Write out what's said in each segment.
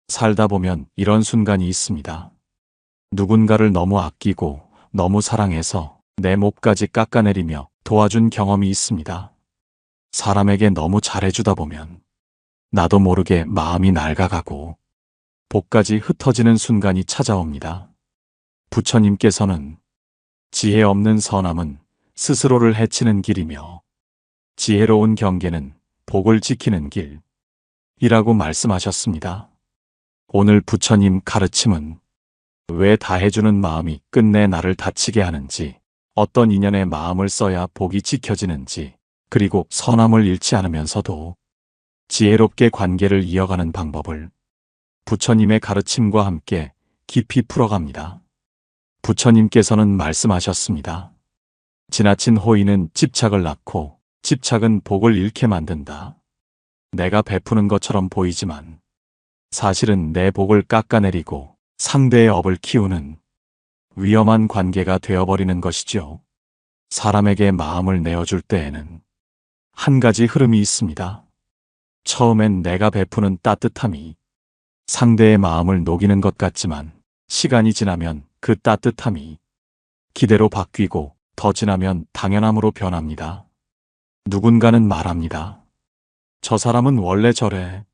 살다 보면 이런 순간이 있습니다. 누군가를 너무 아끼고 너무 사랑해서 내 몫까지 깎아내리며 도와준 경험이 있습니다. 사람에게 너무 잘해주다 보면 나도 모르게 마음이 낡아가고 복까지 흩어지는 순간이 찾아옵니다. 부처님께서는 지혜 없는 선함은 스스로를 해치는 길이며 지혜로운 경계는 복을 지키는 길이라고 말씀하셨습니다. 오늘 부처님 가르침은 왜 다해주는 마음이 끝내 나를 다치게 하는지, 어떤 인연에 마음을 써야 복이 지켜지는지, 그리고 선함을 잃지 않으면서도 지혜롭게 관계를 이어가는 방법을 부처님의 가르침과 함께 깊이 풀어갑니다. 부처님께서는 말씀하셨습니다. 지나친 호의는 집착을 낳고 집착은 복을 잃게 만든다. 내가 베푸는 것처럼 보이지만 사실은 내 복을 깎아내리고 상대의 업을 키우는 위험한 관계가 되어버리는 것이죠. 사람에게 마음을 내어줄 때에는 한 가지 흐름이 있습니다. 처음엔 내가 베푸는 따뜻함이 상대의 마음을 녹이는 것 같지만 시간이 지나면 그 따뜻함이 기대로 바뀌고 더 지나면 당연함으로 변합니다. 누군가는 말합니다. 저 사람은 원래 저래.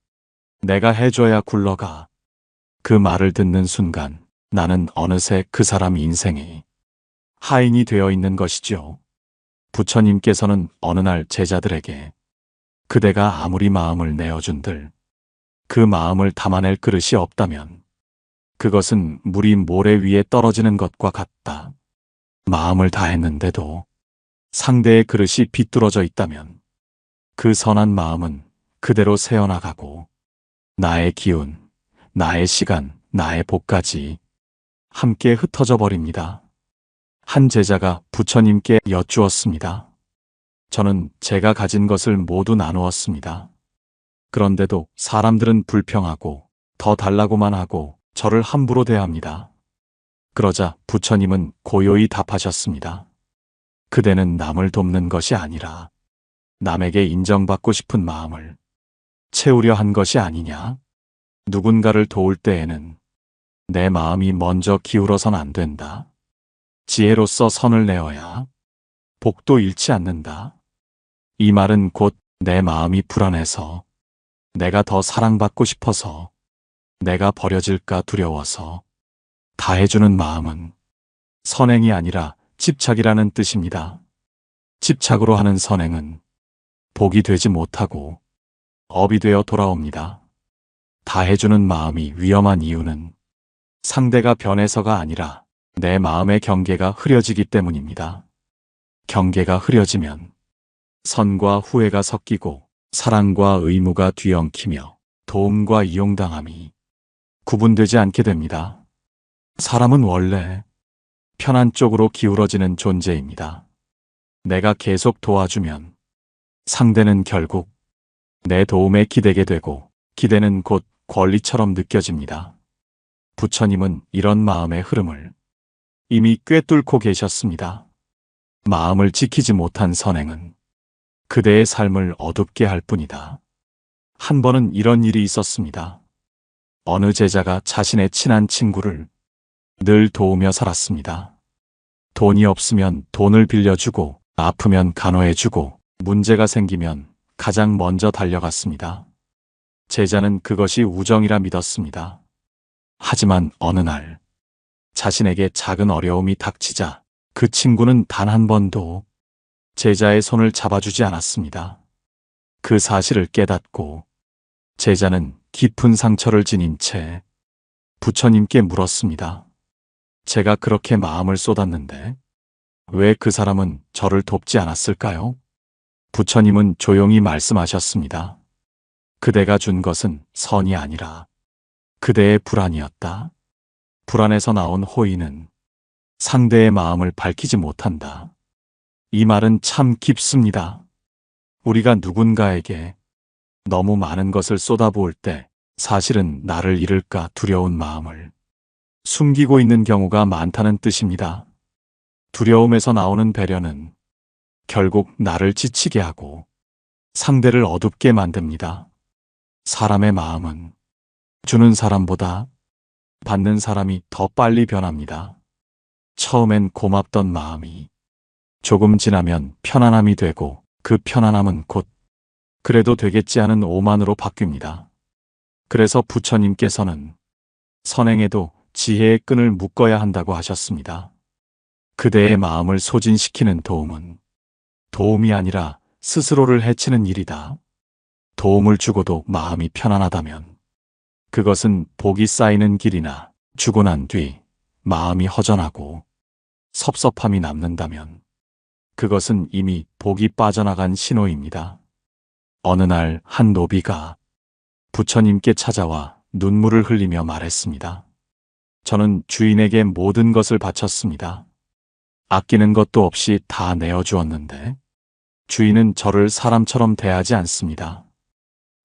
내가 해줘야 굴러가. 그 말을 듣는 순간 나는 어느새 그 사람 인생에 하인이 되어 있는 것이죠. 부처님께서는 어느 날 제자들에게 그대가 아무리 마음을 내어준들 그 마음을 담아낼 그릇이 없다면 그것은 물이 모래 위에 떨어지는 것과 같다. 마음을 다했는데도 상대의 그릇이 비뚤어져 있다면 그 선한 마음은 그대로 새어나가고 나의 기운, 나의 시간, 나의 복까지 함께 흩어져 버립니다. 한 제자가 부처님께 여쭈었습니다. 저는 제가 가진 것을 모두 나누었습니다. 그런데도 사람들은 불평하고 더 달라고만 하고 저를 함부로 대합니다. 그러자 부처님은 고요히 답하셨습니다. 그대는 남을 돕는 것이 아니라 남에게 인정받고 싶은 마음을 채우려 한 것이 아니냐? 누군가를 도울 때에는 내 마음이 먼저 기울어선 안 된다. 지혜로서 선을 내어야 복도 잃지 않는다. 이 말은 곧 내 마음이 불안해서, 내가 더 사랑받고 싶어서, 내가 버려질까 두려워서 다해주는 마음은 선행이 아니라 집착이라는 뜻입니다. 집착으로 하는 선행은 복이 되지 못하고 업이 되어 돌아옵니다. 다해주는 마음이 위험한 이유는 상대가 변해서가 아니라 내 마음의 경계가 흐려지기 때문입니다. 경계가 흐려지면 선과 후회가 섞이고 사랑과 의무가 뒤엉키며 도움과 이용당함이 구분되지 않게 됩니다. 사람은 원래 편한 쪽으로 기울어지는 존재입니다. 내가 계속 도와주면 상대는 결국 내 도움에 기대게 되고 기대는 곧 권리처럼 느껴집니다. 부처님은 이런 마음의 흐름을 이미 꿰뚫고 계셨습니다. 마음을 지키지 못한 선행은 그대의 삶을 어둡게 할 뿐이다. 한 번은 이런 일이 있었습니다. 어느 제자가 자신의 친한 친구를 늘 도우며 살았습니다. 돈이 없으면 돈을 빌려주고 아프면 간호해주고 문제가 생기면 가장 먼저 달려갔습니다. 제자는 그것이 우정이라 믿었습니다. 하지만 어느 날 자신에게 작은 어려움이 닥치자 그 친구는 단 한 번도 제자의 손을 잡아주지 않았습니다. 그 사실을 깨닫고 제자는 깊은 상처를 지닌 채 부처님께 물었습니다. 제가 그렇게 마음을 쏟았는데 왜 그 사람은 저를 돕지 않았을까요? 부처님은 조용히 말씀하셨습니다. 그대가 준 것은 선이 아니라 그대의 불안이었다. 불안에서 나온 호의는 상대의 마음을 밝히지 못한다. 이 말은 참 깊습니다. 우리가 누군가에게 너무 많은 것을 쏟아부을 때 사실은 나를 잃을까 두려운 마음을 숨기고 있는 경우가 많다는 뜻입니다. 두려움에서 나오는 배려는 결국 나를 지치게 하고 상대를 어둡게 만듭니다. 사람의 마음은 주는 사람보다 받는 사람이 더 빨리 변합니다. 처음엔 고맙던 마음이 조금 지나면 편안함이 되고 그 편안함은 곧 그래도 되겠지 하는 오만으로 바뀝니다. 그래서 부처님께서는 선행에도 지혜의 끈을 묶어야 한다고 하셨습니다. 그대의 마음을 소진시키는 도움은 도움이 아니라 스스로를 해치는 일이다. 도움을 주고도 마음이 편안하다면 그것은 복이 쌓이는 길이나 주고 난 뒤 마음이 허전하고 섭섭함이 남는다면 그것은 이미 복이 빠져나간 신호입니다. 어느 날 한 노비가 부처님께 찾아와 눈물을 흘리며 말했습니다. 저는 주인에게 모든 것을 바쳤습니다. 아끼는 것도 없이 다 내어주었는데 주인은 저를 사람처럼 대하지 않습니다.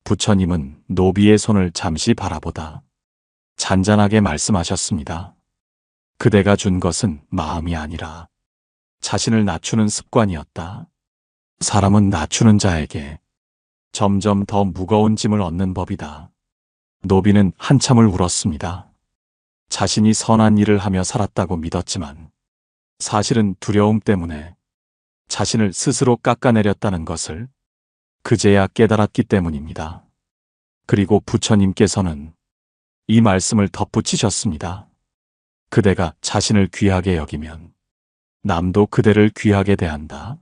부처님은 노비의 손을 잠시 바라보다 잔잔하게 말씀하셨습니다. 그대가 준 것은 마음이 아니라 자신을 낮추는 습관이었다. 사람은 낮추는 자에게 점점 더 무거운 짐을 얻는 법이다. 노비는 한참을 울었습니다. 자신이 선한 일을 하며 살았다고 믿었지만 사실은 두려움 때문에 자신을 스스로 깎아내렸다는 것을 그제야 깨달았기 때문입니다. 그리고 부처님께서는 이 말씀을 덧붙이셨습니다. 그대가 자신을 귀하게 여기면 남도 그대를 귀하게 대한다.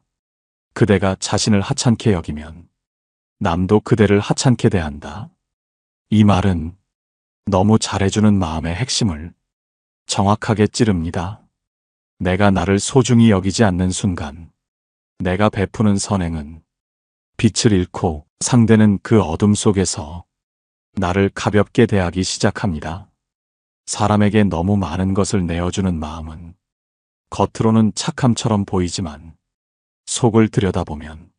그대가 자신을 하찮게 여기면 남도 그대를 하찮게 대한다. 이 말은 너무 잘해주는 마음의 핵심을 정확하게 찌릅니다. 내가 나를 소중히 여기지 않는 순간 내가 베푸는 선행은 빛을 잃고 상대는 그 어둠 속에서 나를 가볍게 대하기 시작합니다. 사람에게 너무 많은 것을 내어주는 마음은 겉으로는 착함처럼 보이지만 속을 들여다보면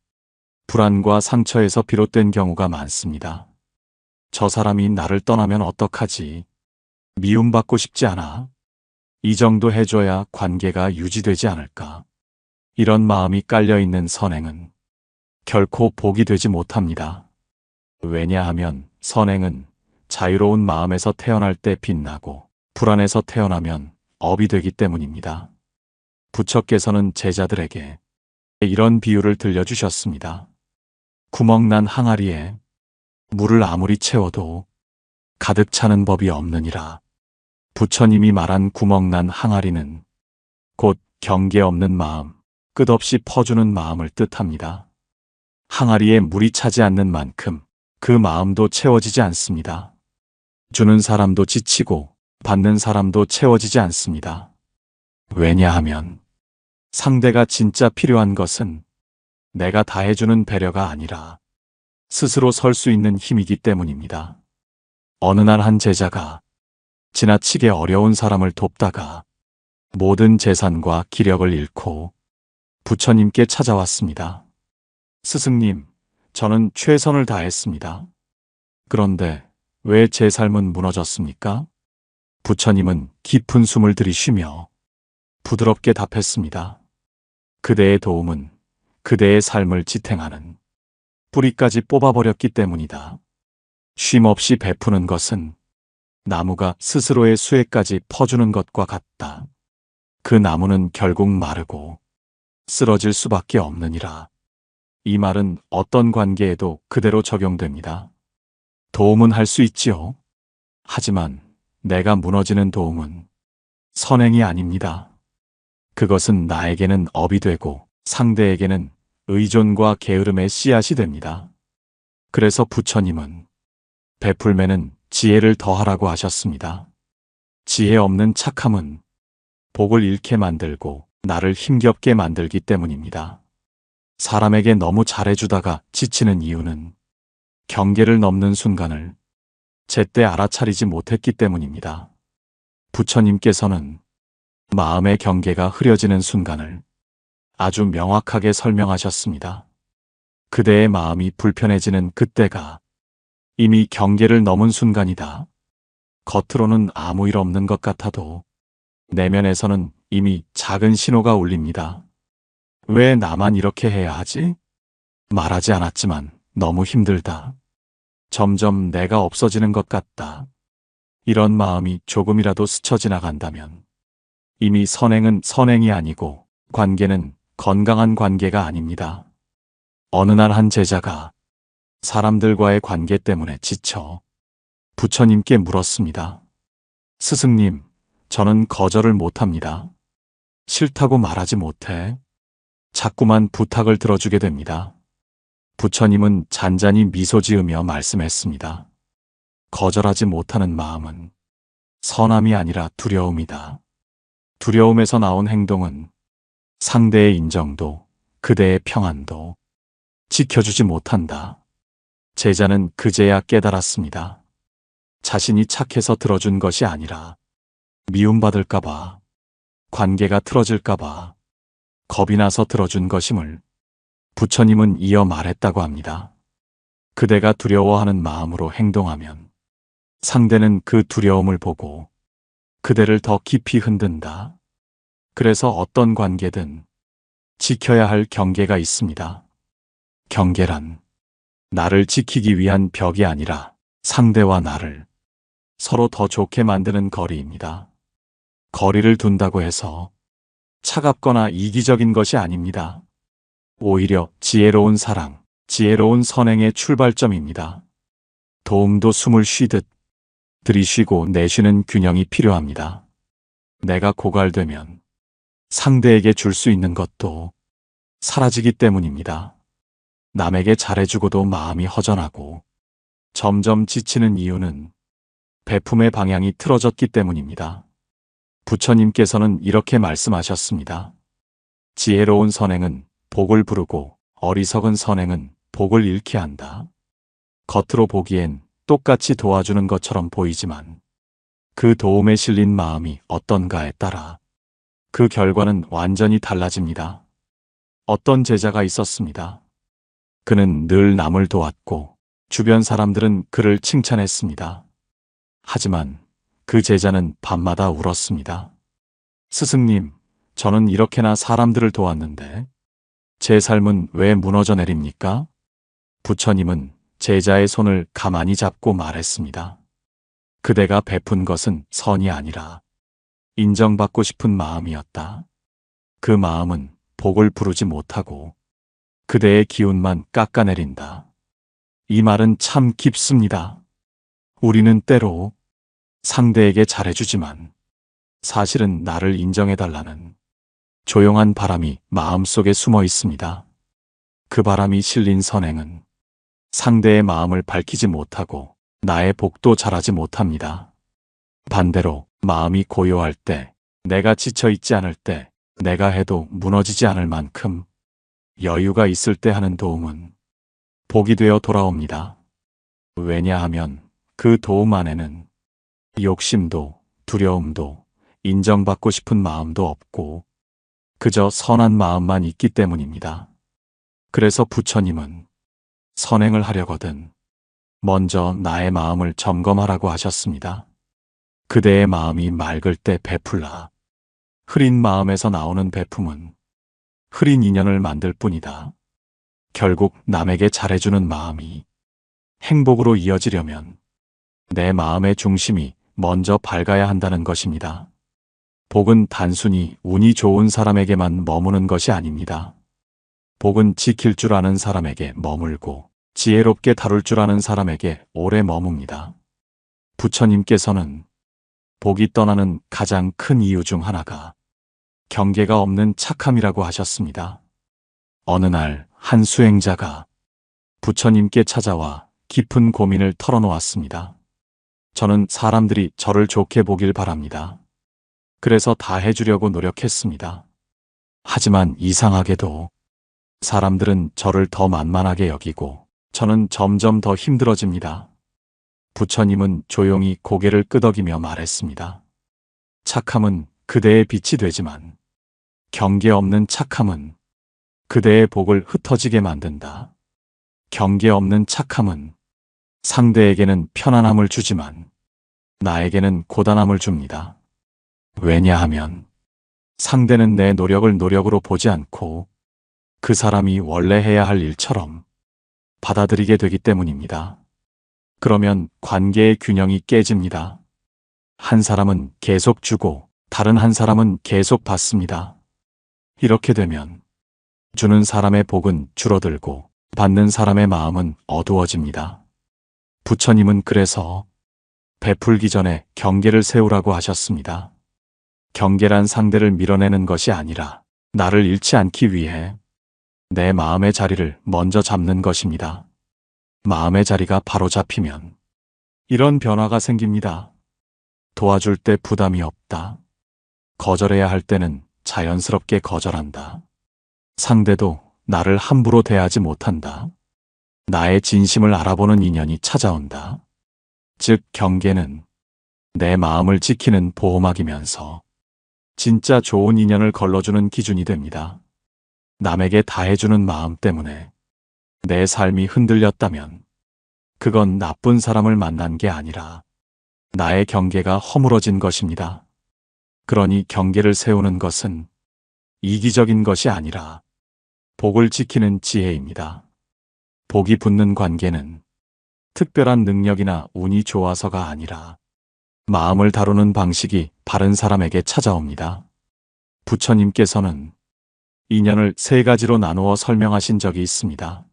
불안과 상처에서 비롯된 경우가 많습니다. 저 사람이 나를 떠나면 어떡하지? 미움받고 싶지 않아? 이 정도 해줘야 관계가 유지되지 않을까? 이런 마음이 깔려있는 선행은 결코 복이 되지 못합니다. 왜냐하면 선행은 자유로운 마음에서 태어날 때 빛나고 불안에서 태어나면 업이 되기 때문입니다. 부처께서는 제자들에게 이런 비유를 들려주셨습니다. 구멍난 항아리에 물을 아무리 채워도 가득 차는 법이 없느니라. 부처님이 말한 구멍난 항아리는 곧 경계 없는 마음, 끝없이 퍼주는 마음을 뜻합니다. 항아리에 물이 차지 않는 만큼 그 마음도 채워지지 않습니다. 주는 사람도 지치고 받는 사람도 채워지지 않습니다. 왜냐하면 상대가 진짜 필요한 것은 내가 다 해주는 배려가 아니라 스스로 설 수 있는 힘이기 때문입니다. 어느 날 한 제자가 지나치게 어려운 사람을 돕다가 모든 재산과 기력을 잃고 부처님께 찾아왔습니다. 스승님, 저는 최선을 다했습니다. 그런데 왜 제 삶은 무너졌습니까? 부처님은 깊은 숨을 들이쉬며 부드럽게 답했습니다. 그대의 도움은 그대의 삶을 지탱하는 뿌리까지 뽑아버렸기 때문이다. 쉼 없이 베푸는 것은 나무가 스스로의 수혜까지 퍼주는 것과 같다. 그 나무는 결국 마르고 쓰러질 수밖에 없느니라. 이 말은 어떤 관계에도 그대로 적용됩니다. 도움은 할 수 있지요. 하지만 내가 무너지는 도움은 선행이 아닙니다. 그것은 나에게는 업이 되고 상대에게는 의존과 게으름의 씨앗이 됩니다. 그래서 부처님은 베풀매는 지혜를 더하라고 하셨습니다. 지혜 없는 착함은 복을 잃게 만들고 나를 힘겹게 만들기 때문입니다. 사람에게 너무 잘해주다가 지치는 이유는 경계를 넘는 순간을 제때 알아차리지 못했기 때문입니다. 부처님께서는 마음의 경계가 흐려지는 순간을 아주 명확하게 설명하셨습니다. 그대의 마음이 불편해지는 그때가 이미 경계를 넘은 순간이다. 겉으로는 아무 일 없는 것 같아도 내면에서는 이미 작은 신호가 울립니다. 왜 나만 이렇게 해야 하지? 말하지 않았지만 너무 힘들다. 점점 내가 없어지는 것 같다. 이런 마음이 조금이라도 스쳐 지나간다면 이미 선행은 선행이 아니고 관계는 건강한 관계가 아닙니다. 어느 날 한 제자가 사람들과의 관계 때문에 지쳐 부처님께 물었습니다. 스승님, 저는 거절을 못합니다. 싫다고 말하지 못해 자꾸만 부탁을 들어주게 됩니다. 부처님은 잔잔히 미소 지으며 말씀했습니다. 거절하지 못하는 마음은 선함이 아니라 두려움이다. 두려움에서 나온 행동은 상대의 인정도 그대의 평안도 지켜주지 못한다. 제자는 그제야 깨달았습니다. 자신이 착해서 들어준 것이 아니라 미움받을까봐, 관계가 틀어질까봐 겁이 나서 들어준 것임을 부처님은 이어 말했다고 합니다. 그대가 두려워하는 마음으로 행동하면 상대는 그 두려움을 보고 그대를 더 깊이 흔든다. 그래서 어떤 관계든 지켜야 할 경계가 있습니다. 경계란 나를 지키기 위한 벽이 아니라 상대와 나를 서로 더 좋게 만드는 거리입니다. 거리를 둔다고 해서 차갑거나 이기적인 것이 아닙니다. 오히려 지혜로운 사랑, 지혜로운 선행의 출발점입니다. 도움도 숨을 쉬듯 들이쉬고 내쉬는 균형이 필요합니다. 내가 고갈되면 상대에게 줄 수 있는 것도 사라지기 때문입니다. 남에게 잘해주고도 마음이 허전하고 점점 지치는 이유는 베품의 방향이 틀어졌기 때문입니다. 부처님께서는 이렇게 말씀하셨습니다. 지혜로운 선행은 복을 부르고 어리석은 선행은 복을 잃게 한다. 겉으로 보기엔 똑같이 도와주는 것처럼 보이지만 그 도움에 실린 마음이 어떤가에 따라 그 결과는 완전히 달라집니다. 어떤 제자가 있었습니다. 그는 늘 남을 도왔고 주변 사람들은 그를 칭찬했습니다. 하지만 그 제자는 밤마다 울었습니다. 스승님, 저는 이렇게나 사람들을 도왔는데 제 삶은 왜 무너져 내립니까? 부처님은 제자의 손을 가만히 잡고 말했습니다. 그대가 베푼 것은 선이 아니라 인정받고 싶은 마음이었다. 그 마음은 복을 부르지 못하고 그대의 기운만 깎아내린다. 이 말은 참 깊습니다. 우리는 때로 상대에게 잘해주지만 사실은 나를 인정해달라는 조용한 바람이 마음속에 숨어 있습니다. 그 바람이 실린 선행은 상대의 마음을 밝히지 못하고 나의 복도 잘하지 못합니다. 반대로 마음이 고요할 때, 내가 지쳐있지 않을 때, 내가 해도 무너지지 않을 만큼 여유가 있을 때 하는 도움은 복이 되어 돌아옵니다. 왜냐하면 그 도움 안에는 욕심도 두려움도 인정받고 싶은 마음도 없고 그저 선한 마음만 있기 때문입니다. 그래서 부처님은 선행을 하려거든 먼저 나의 마음을 점검하라고 하셨습니다. 그대의 마음이 맑을 때 베풀라. 흐린 마음에서 나오는 베품은 흐린 인연을 만들 뿐이다. 결국 남에게 잘해주는 마음이 행복으로 이어지려면 내 마음의 중심이 먼저 밝아야 한다는 것입니다. 복은 단순히 운이 좋은 사람에게만 머무는 것이 아닙니다. 복은 지킬 줄 아는 사람에게 머물고 지혜롭게 다룰 줄 아는 사람에게 오래 머뭅니다. 부처님께서는 복이 떠나는 가장 큰 이유 중 하나가 경계가 없는 착함이라고 하셨습니다. 어느 날 한 수행자가 부처님께 찾아와 깊은 고민을 털어놓았습니다. 저는 사람들이 저를 좋게 보길 바랍니다. 그래서 다 해주려고 노력했습니다. 하지만 이상하게도 사람들은 저를 더 만만하게 여기고 저는 점점 더 힘들어집니다. 부처님은 조용히 고개를 끄덕이며 말했습니다. 착함은 그대의 빛이 되지만 경계 없는 착함은 그대의 복을 흩어지게 만든다. 경계 없는 착함은 상대에게는 편안함을 주지만 나에게는 고단함을 줍니다. 왜냐하면 상대는 내 노력을 노력으로 보지 않고 그 사람이 원래 해야 할 일처럼 받아들이게 되기 때문입니다. 그러면 관계의 균형이 깨집니다. 한 사람은 계속 주고 다른 한 사람은 계속 받습니다. 이렇게 되면 주는 사람의 복은 줄어들고 받는 사람의 마음은 어두워집니다. 부처님은 그래서 베풀기 전에 경계를 세우라고 하셨습니다. 경계란 상대를 밀어내는 것이 아니라 나를 잃지 않기 위해 내 마음의 자리를 먼저 잡는 것입니다. 마음의 자리가 바로 잡히면 이런 변화가 생깁니다. 도와줄 때 부담이 없다. 거절해야 할 때는 자연스럽게 거절한다. 상대도 나를 함부로 대하지 못한다. 나의 진심을 알아보는 인연이 찾아온다. 즉, 경계는 내 마음을 지키는 보호막이면서 진짜 좋은 인연을 걸러주는 기준이 됩니다. 남에게 다해주는 마음 때문에 내 삶이 흔들렸다면 그건 나쁜 사람을 만난 게 아니라 나의 경계가 허물어진 것입니다. 그러니 경계를 세우는 것은 이기적인 것이 아니라 복을 지키는 지혜입니다. 복이 붙는 관계는 특별한 능력이나 운이 좋아서가 아니라 마음을 다루는 방식이 바른 사람에게 찾아옵니다. 부처님께서는 인연을 세 가지로 나누어 설명하신 적이 있습니다.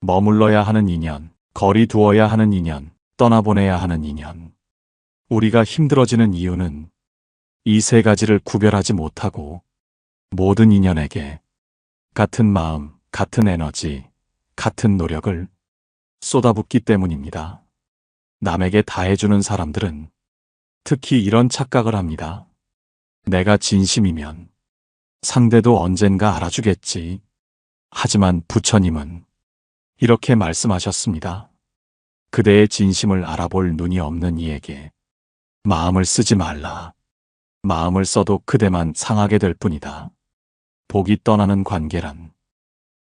머물러야 하는 인연, 거리 두어야 하는 인연, 떠나보내야 하는 인연. 우리가 힘들어지는 이유는 이 세 가지를 구별하지 못하고 모든 인연에게 같은 마음, 같은 에너지, 같은 노력을 쏟아붓기 때문입니다. 남에게 다해주는 사람들은 특히 이런 착각을 합니다. 내가 진심이면 상대도 언젠가 알아주겠지. 하지만 부처님은 이렇게 말씀하셨습니다. 그대의 진심을 알아볼 눈이 없는 이에게 마음을 쓰지 말라. 마음을 써도 그대만 상하게 될 뿐이다. 복이 떠나는 관계란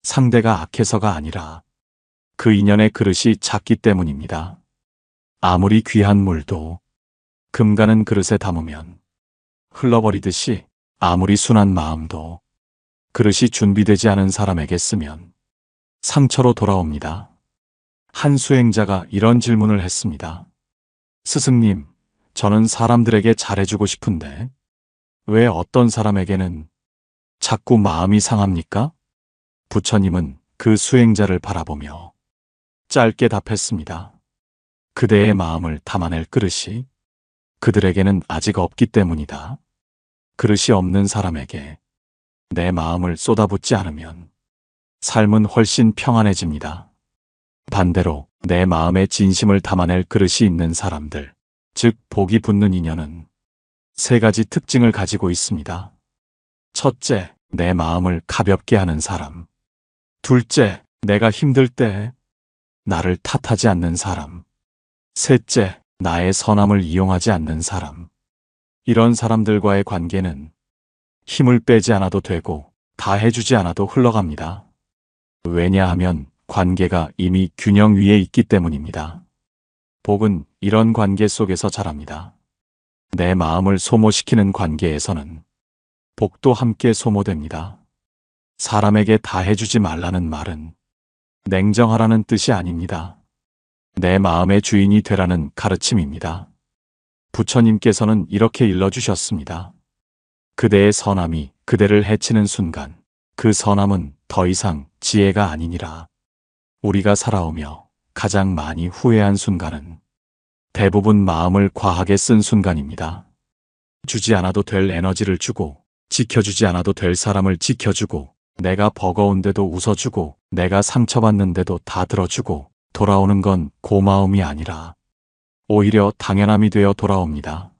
상대가 악해서가 아니라 그 인연의 그릇이 작기 때문입니다. 아무리 귀한 물도 금 가는 그릇에 담으면 흘러버리듯이 아무리 순한 마음도 그릇이 준비되지 않은 사람에게 쓰면 상처로 돌아옵니다. 한 수행자가 이런 질문을 했습니다. 스승님, 저는 사람들에게 잘해주고 싶은데 왜 어떤 사람에게는 자꾸 마음이 상합니까? 부처님은 그 수행자를 바라보며 짧게 답했습니다. 그대의 마음을 담아낼 그릇이 그들에게는 아직 없기 때문이다. 그릇이 없는 사람에게 내 마음을 쏟아붓지 않으면 삶은 훨씬 평안해집니다. 반대로 내 마음의 진심을 담아낼 그릇이 있는 사람들, 즉 복이 붙는 인연은 세 가지 특징을 가지고 있습니다. 첫째, 내 마음을 가볍게 하는 사람. 둘째, 내가 힘들 때 나를 탓하지 않는 사람. 셋째, 나의 선함을 이용하지 않는 사람. 이런 사람들과의 관계는 힘을 빼지 않아도 되고 다 해주지 않아도 흘러갑니다. 왜냐하면 관계가 이미 균형 위에 있기 때문입니다. 복은 이런 관계 속에서 자랍니다. 내 마음을 소모시키는 관계에서는 복도 함께 소모됩니다. 사람에게 다 해주지 말라는 말은 냉정하라는 뜻이 아닙니다. 내 마음의 주인이 되라는 가르침입니다. 부처님께서는 이렇게 일러주셨습니다. 그대의 선함이 그대를 해치는 순간 그 선함은 더 이상 지혜가 아니니라. 우리가 살아오며 가장 많이 후회한 순간은 대부분 마음을 과하게 쓴 순간입니다. 주지 않아도 될 에너지를 주고 지켜주지 않아도 될 사람을 지켜주고 내가 버거운데도 웃어주고 내가 상처받는데도 다 들어주고 돌아오는 건 고마움이 아니라 오히려 당연함이 되어 돌아옵니다.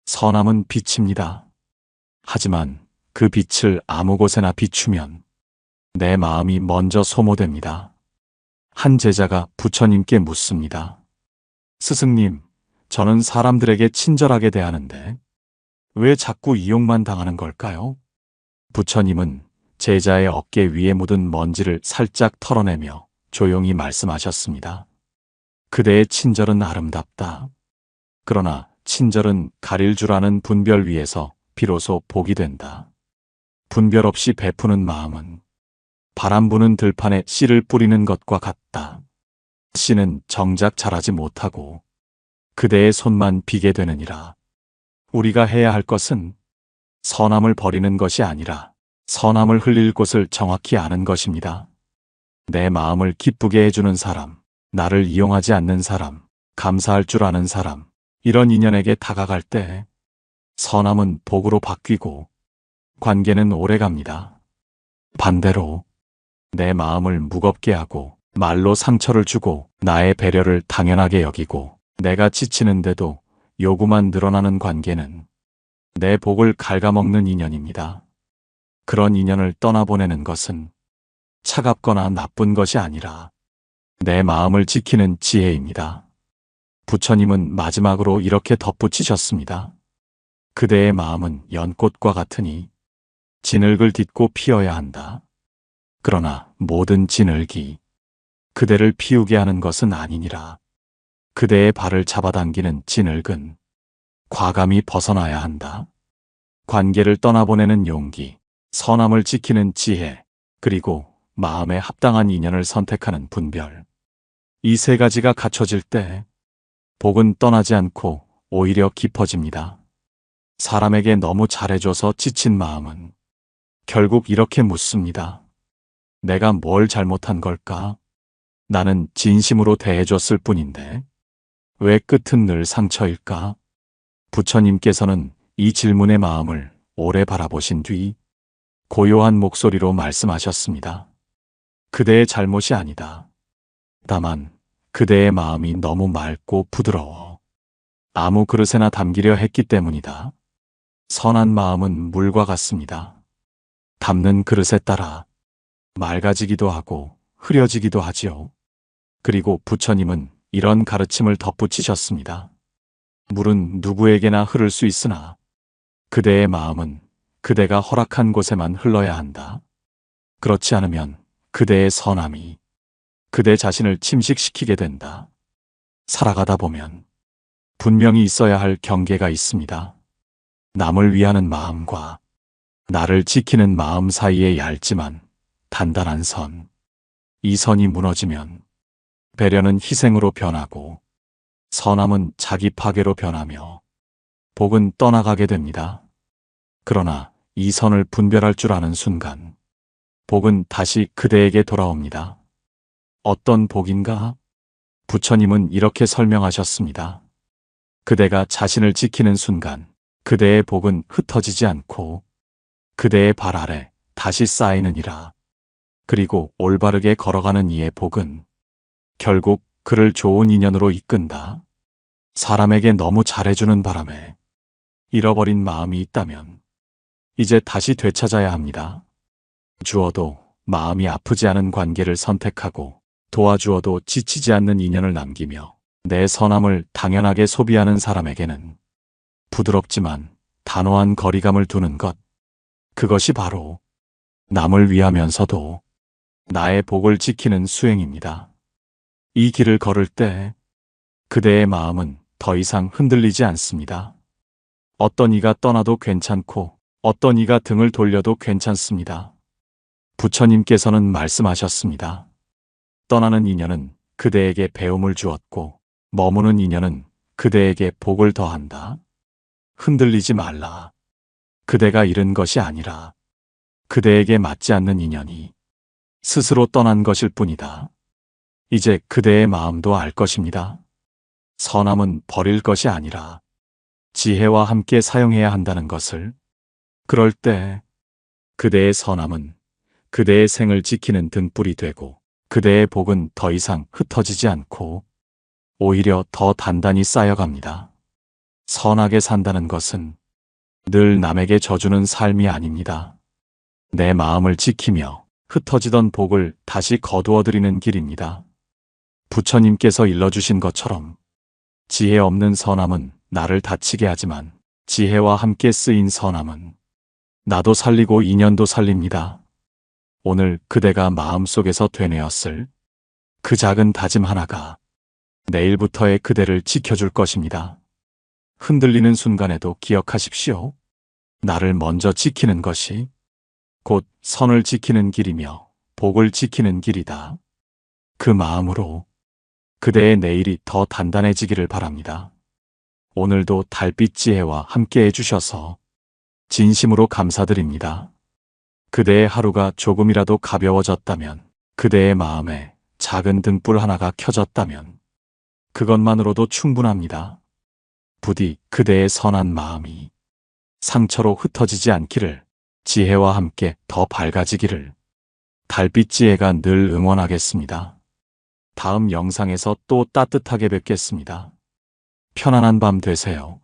선함은 빛입니다. 하지만 그 빛을 아무 곳에나 비추면 내 마음이 먼저 소모됩니다. 한 제자가 부처님께 묻습니다. 스승님, 저는 사람들에게 친절하게 대하는데 왜 자꾸 이용만 당하는 걸까요? 부처님은 제자의 어깨 위에 묻은 먼지를 살짝 털어내며 조용히 말씀하셨습니다. 그대의 친절은 아름답다. 그러나 친절은 가릴 줄 아는 분별 위에서 비로소 복이 된다. 분별 없이 베푸는 마음은 바람 부는 들판에 씨를 뿌리는 것과 같다. 씨는 정작 자라지 못하고 그대의 손만 비게 되느니라. 우리가 해야 할 것은 선함을 버리는 것이 아니라 선함을 흘릴 곳을 정확히 아는 것입니다. 내 마음을 기쁘게 해주는 사람, 나를 이용하지 않는 사람, 감사할 줄 아는 사람, 이런 인연에게 다가갈 때 선함은 복으로 바뀌고 관계는 오래갑니다. 반대로 내 마음을 무겁게 하고 말로 상처를 주고 나의 배려를 당연하게 여기고 내가 지치는데도 요구만 늘어나는 관계는 내 복을 갉아먹는 인연입니다. 그런 인연을 떠나보내는 것은 차갑거나 나쁜 것이 아니라 내 마음을 지키는 지혜입니다. 부처님은 마지막으로 이렇게 덧붙이셨습니다. 그대의 마음은 연꽃과 같으니 진흙을 딛고 피어야 한다. 그러나 모든 진흙이 그대를 피우게 하는 것은 아니니라. 그대의 발을 잡아당기는 진흙은 과감히 벗어나야 한다. 관계를 떠나보내는 용기, 선함을 지키는 지혜, 그리고 마음에 합당한 인연을 선택하는 분별. 이 세 가지가 갖춰질 때 복은 떠나지 않고 오히려 깊어집니다. 사람에게 너무 잘해줘서 지친 마음은 결국 이렇게 묻습니다. 내가 뭘 잘못한 걸까? 나는 진심으로 대해줬을 뿐인데 왜 끝은 늘 상처일까? 부처님께서는 이 질문의 마음을 오래 바라보신 뒤 고요한 목소리로 말씀하셨습니다. 그대의 잘못이 아니다. 다만 그대의 마음이 너무 맑고 부드러워 아무 그릇에나 담기려 했기 때문이다. 선한 마음은 물과 같습니다. 담는 그릇에 따라 맑아지기도 하고 흐려지기도 하지요. 그리고 부처님은 이런 가르침을 덧붙이셨습니다. 물은 누구에게나 흐를 수 있으나 그대의 마음은 그대가 허락한 곳에만 흘러야 한다. 그렇지 않으면 그대의 선함이 그대 자신을 침식시키게 된다. 살아가다 보면 분명히 있어야 할 경계가 있습니다. 남을 위하는 마음과 나를 지키는 마음 사이의 얇지만 단단한 선. 이 선이 무너지면 배려는 희생으로 변하고 선함은 자기 파괴로 변하며 복은 떠나가게 됩니다. 그러나 이 선을 분별할 줄 아는 순간 복은 다시 그대에게 돌아옵니다. 어떤 복인가? 부처님은 이렇게 설명하셨습니다. 그대가 자신을 지키는 순간 그대의 복은 흩어지지 않고 그대의 발 아래 다시 쌓이느니라. 그리고 올바르게 걸어가는 이의 복은 결국 그를 좋은 인연으로 이끈다. 사람에게 너무 잘해주는 바람에 잃어버린 마음이 있다면 이제 다시 되찾아야 합니다. 주어도 마음이 아프지 않은 관계를 선택하고 도와주어도 지치지 않는 인연을 남기며 내 선함을 당연하게 소비하는 사람에게는 부드럽지만 단호한 거리감을 두는 것. 그것이 바로 남을 위하면서도 나의 복을 지키는 수행입니다. 이 길을 걸을 때 그대의 마음은 더 이상 흔들리지 않습니다. 어떤 이가 떠나도 괜찮고 어떤 이가 등을 돌려도 괜찮습니다. 부처님께서는 말씀하셨습니다. 떠나는 인연은 그대에게 배움을 주었고 머무는 인연은 그대에게 복을 더한다. 흔들리지 말라. 그대가 잃은 것이 아니라 그대에게 맞지 않는 인연이 스스로 떠난 것일 뿐이다. 이제 그대의 마음도 알 것입니다. 선함은 버릴 것이 아니라 지혜와 함께 사용해야 한다는 것을. 그럴 때 그대의 선함은 그대의 생을 지키는 등불이 되고 그대의 복은 더 이상 흩어지지 않고 오히려 더 단단히 쌓여갑니다. 선하게 산다는 것은 늘 남에게 져주는 삶이 아닙니다. 내 마음을 지키며 흩어지던 복을 다시 거두어드리는 길입니다. 부처님께서 일러주신 것처럼 지혜 없는 선함은 나를 다치게 하지만 지혜와 함께 쓰인 선함은 나도 살리고 인연도 살립니다. 오늘 그대가 마음속에서 되뇌었을 그 작은 다짐 하나가 내일부터의 그대를 지켜줄 것입니다. 흔들리는 순간에도 기억하십시오. 나를 먼저 지키는 것이 곧 선을 지키는 길이며 복을 지키는 길이다. 그 마음으로 그대의 내일이 더 단단해지기를 바랍니다. 오늘도 달빛 지혜와 함께 해주셔서 진심으로 감사드립니다. 그대의 하루가 조금이라도 가벼워졌다면, 그대의 마음에 작은 등불 하나가 켜졌다면, 그것만으로도 충분합니다. 부디 그대의 선한 마음이 상처로 흩어지지 않기를, 지혜와 함께 더 밝아지기를 달빛 지혜가 늘 응원하겠습니다. 다음 영상에서 또 따뜻하게 뵙겠습니다. 편안한 밤 되세요.